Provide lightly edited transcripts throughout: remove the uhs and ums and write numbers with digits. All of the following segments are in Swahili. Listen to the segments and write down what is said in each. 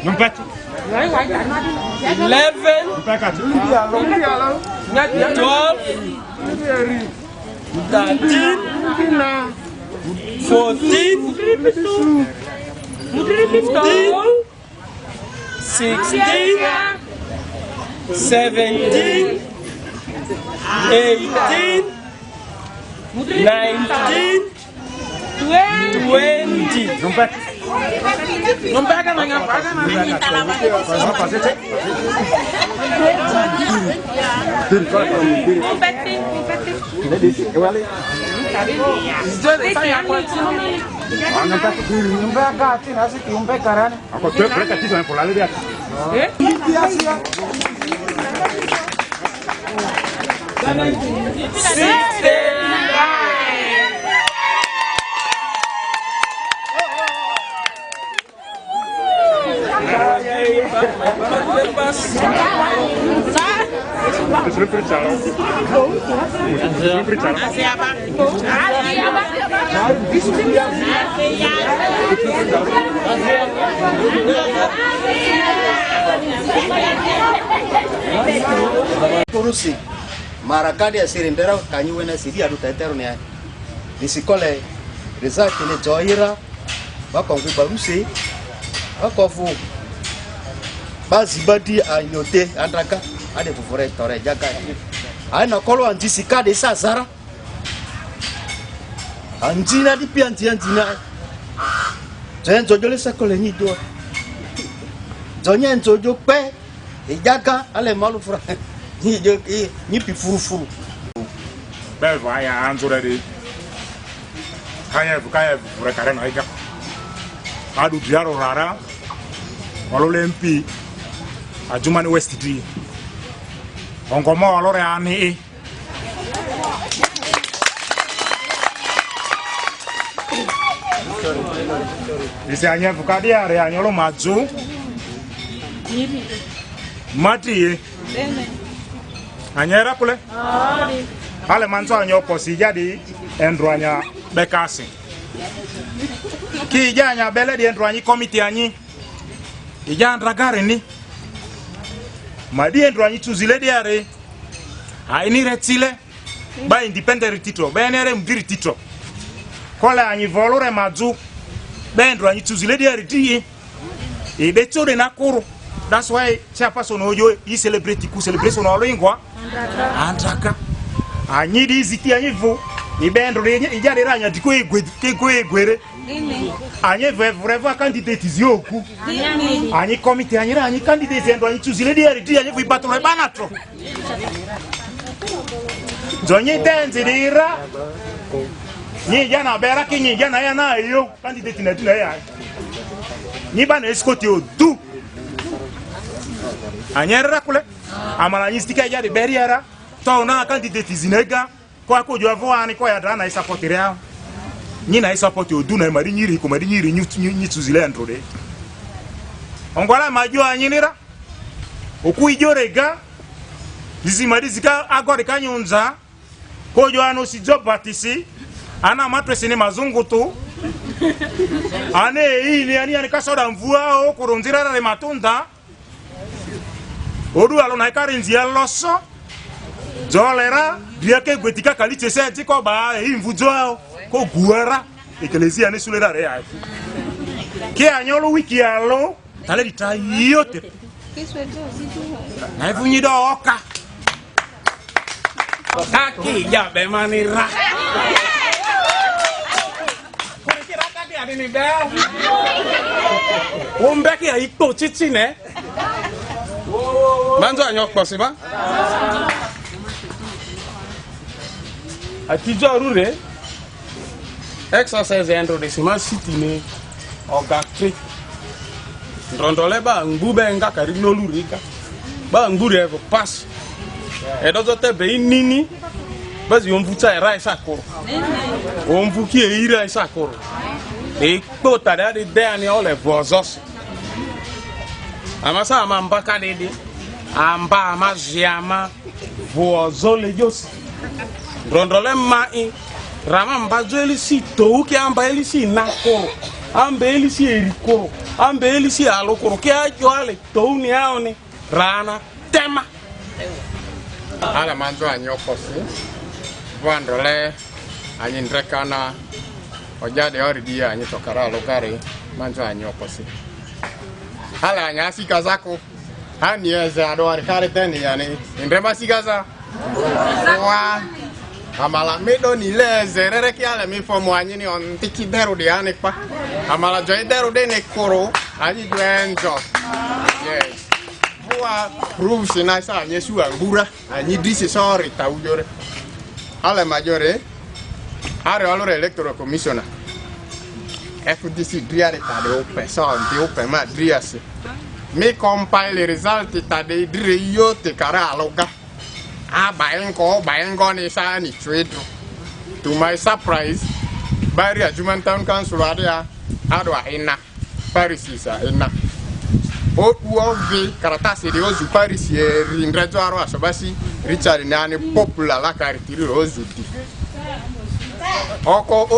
Numpati. 11, 12, 13, 14, 15, 16, 17, 18, 19, 20. Numpati kan ngapa kan? Kurusi marakadi ya sirindera kanyiwe na sidi adu tetero ne nisikole result ne joira bakongu barusi bakofu bazibadi anyote andaka ade fufure tore jaka ana kolo anjisika de sazara anjina di pianti anjina jen jojo sakole ni do jonyen jojo pe ejaka ale malu fura ni jo ni pi furu Be va ya anzura de kaya fura kare no ega adu diaro rara walole MP Ajumani West D ongomo walore ani ise anya fukadi are anyolo mazu mati anyera kule ale manzo anyo posi jadi endroanya bekasi ki janya bele di endroanyi committee anyi ijandra gare ni madi endroanyi tuzile diare aini retile ba independent titro benere mviri titro kola anyi volore mazu endroanyi tuzile diare di e betore na kuru. That's why chairperson ojo I celebrate ku celebration olingwa andraka anyi diziti anyivu ibendro ijare ranya diko egwere anyi vreva candidate zioku anyi committee anyi ranyi candidate endo anyi choose lady ari anyi battle banatro zonyi tenzira ni jana bera kinyi jana yana yo candidate na tuna ya ni bana escort odu anyera kule amala nyistika ya de beriera to na candidate zinega kwa ko jo avoani ko ya dana support ria ni na support odu na mari nyiri ko mari nyiri nyi tuzile androde ongwala majo anyinira oku ijorega dizimari zika agore kanyunza ko jo ano si job batisi ana matresi ni mazungu tu ane ini ani kasoda mvua o kurunzira re matunda odu alo na karinzia loso jolera biake gwetika kaliche seti ko ba imvujo ko guara ekelesia ne sulera re ai ke anyolo wiki alo tale ditayote na ifunyi do oka kaki ya be manira ko kira kaki adini be o mbeki ya ito chichi ne manzo anyok posiba atijo rure exercise endo de sima city ne ogatri ndondole ba ngube nga kari lolurika ba ngure evo pass edozo tebe nini bazi omvuta era isakoro omvuki eira isakoro e kota de ani ole vozos amasa amambaka dede amba amaziama vozole jos ndondole mai rama mbazo elisi to uki amba elisi nakoro amba elisi erikoro ambeli si alo kurukia joale touni aone rana tema ala manzo anyokosi vandole anyindrekana ojade oridia anyitokara lugari manzo anyokosi ala anyasi kazako anieze adwar kare teni yani indrema sigaza wa amala medo ni leze rere ki ala mi fomo anyini on tiki deru de anikpa amala joy deru de ne koro ani duenjo yes wa proves na sa nyesu angura ani disi sorry taujore ala majore are alore electoral commissioner FDC driare tade open so de open ma driase me compile les results tade drio te kara aloga bayengo ni sa ni trade. To my surprise, Barry Adjuman Town Council adia adwa ina Paris isa ina o uovi karatasi de ozu Paris ye rindrejo aro asobasi Richard nani popular la karitiri ozudi oko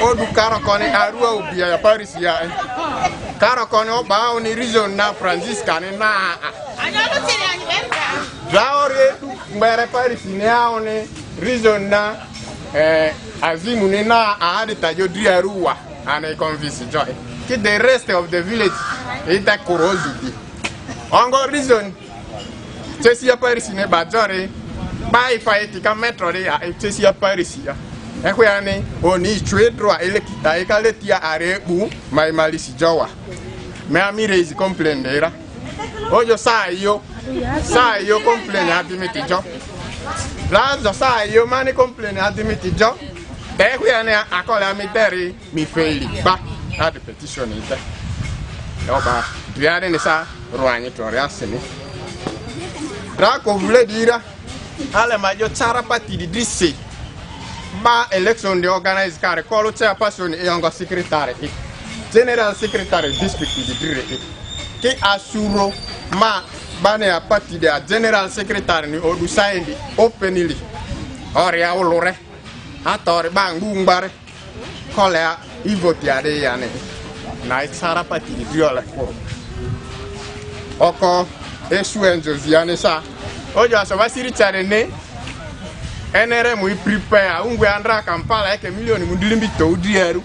odu karakoni arua ubia ya Paris ya karakoni oba oni reason na Francisca ni na Jaore mbere Paris ni aone reason na azimu ni na ahadi tajodri arua ane convince joy ki the rest of the village ita korozudi ongo reason chesia Paris ne bajore bai fight ka metro de ya chesia Paris ya ekwani oni chwedro elekita ekaletia arebu mai malisi jowa me amire is complainera ojo sayo complain admit jo lazo sayo mani complain admit jo ekwani akola miteri mi faili ba ad petition ite oba diare ne sa roani toriasini Rako voulait dire ale majo tsara parti di disse ba election de organize kare kolo cha person e ongo secretary general secretary district di dire ke asuro ma bane a parti de general secretary ni odu saindi openly ore ya olore atore bangu ngbare kole a ivoti ade yane na tsara parti di dire ko oko esu enjoziane sa ojo asoba siri charene NRM we prepare ungwe andra Kampala eke milioni mundilimbi to udieru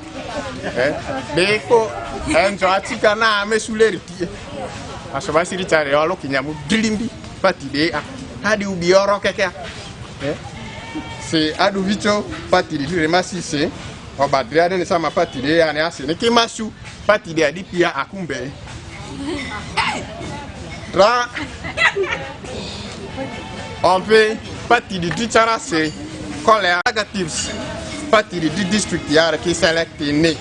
beko enjo atika na mesuleriti asoba siri chare olo kinyamu dilimbi pati de hadi ubioro keke se adu vicho pati de remasi se obadriade ne sama pati de ane ase ne kimasu pati de adipia akumbe Ra on peut partie du teacher c'est colère negatives partie du district yare qui select né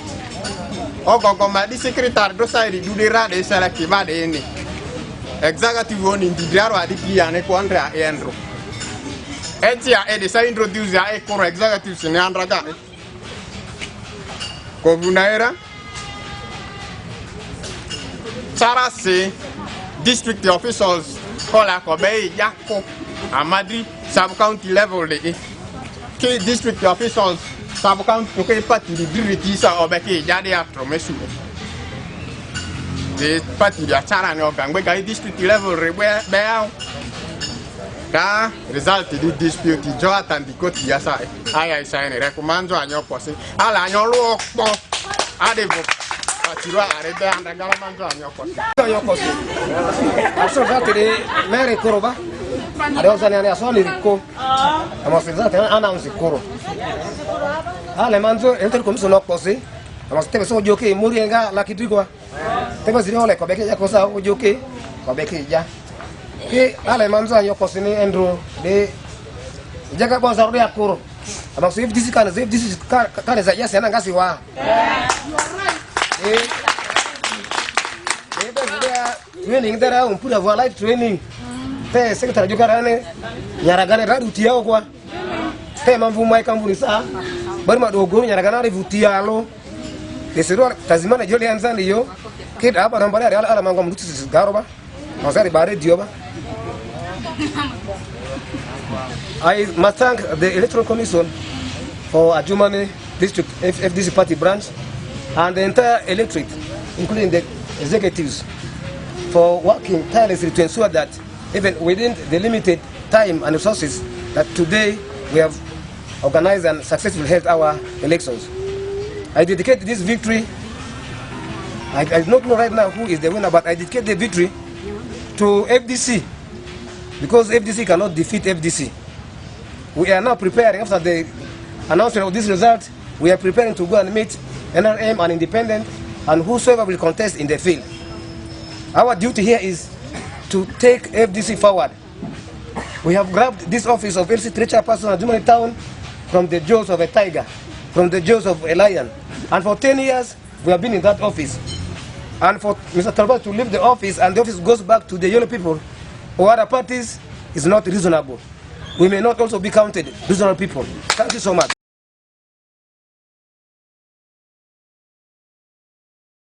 ogogo ma di secrétaire do sai du de rade select ba de né executive on in diaro adi piane ko andra endro etia e de sai introduce a e ko executive ne andra ga ko bunaera Sara c'est district officials call a Kobe Yako Amadri sub county level de ke district officials sub county to ke parti di diriti sa obeke jade after mesu de parti di achara ne ogangbe ga district level rebe ka result di dispute Jonathan di koti ya sa aya isa ne recommando anyo posi ala anyo lo po adevo Tirwa arede anda galamando anyokosi aso zatire mere koroba ade osani ani asoni riko amo sizate ana unsikoro ale manzo enter commission okosi amo tebe so joke murienga la kidigwa tebe zire ole kobeke ya kosa ojoke kobeke ja ke ale manzo anyokosi ni endro de jaga bonza ro ya koro amo so if this kan za yase na ngasi wa training dara on pour avoir live training te secrétaire du garane nyaragane radutia kwa te mamvu mai kambuni sa bari ma dogo nyaragana revutia lo te sero tazimana joli anzani yo kid aba nambari ala mangwa mduti garoba masari bare dioba. I must thank the Electoral Commission for Adjumani District FDC Party branch and the entire electorate including the executives, for working tirelessly to ensure that even within the limited time and resources that today we have organized and successfully held our elections. I dedicate this victory, I do not know right now who is the winner, but I dedicate the victory to FDC, because FDC cannot defeat FDC. We are now preparing, after the announcement of this result, we are preparing to go and meet NRM and independent and whosoever will contest in the field. Our duty here is to take FDC forward. We have grabbed this office of LC3 chairperson of Jumani Town from the jaws of a tiger, from the jaws of a lion. And for 10 years, we have been in that office. And for Mr. Talbot to leave the office and the office goes back to the yellow people or other parties is not reasonable. We may not also be counted reasonable people. Thank you so much.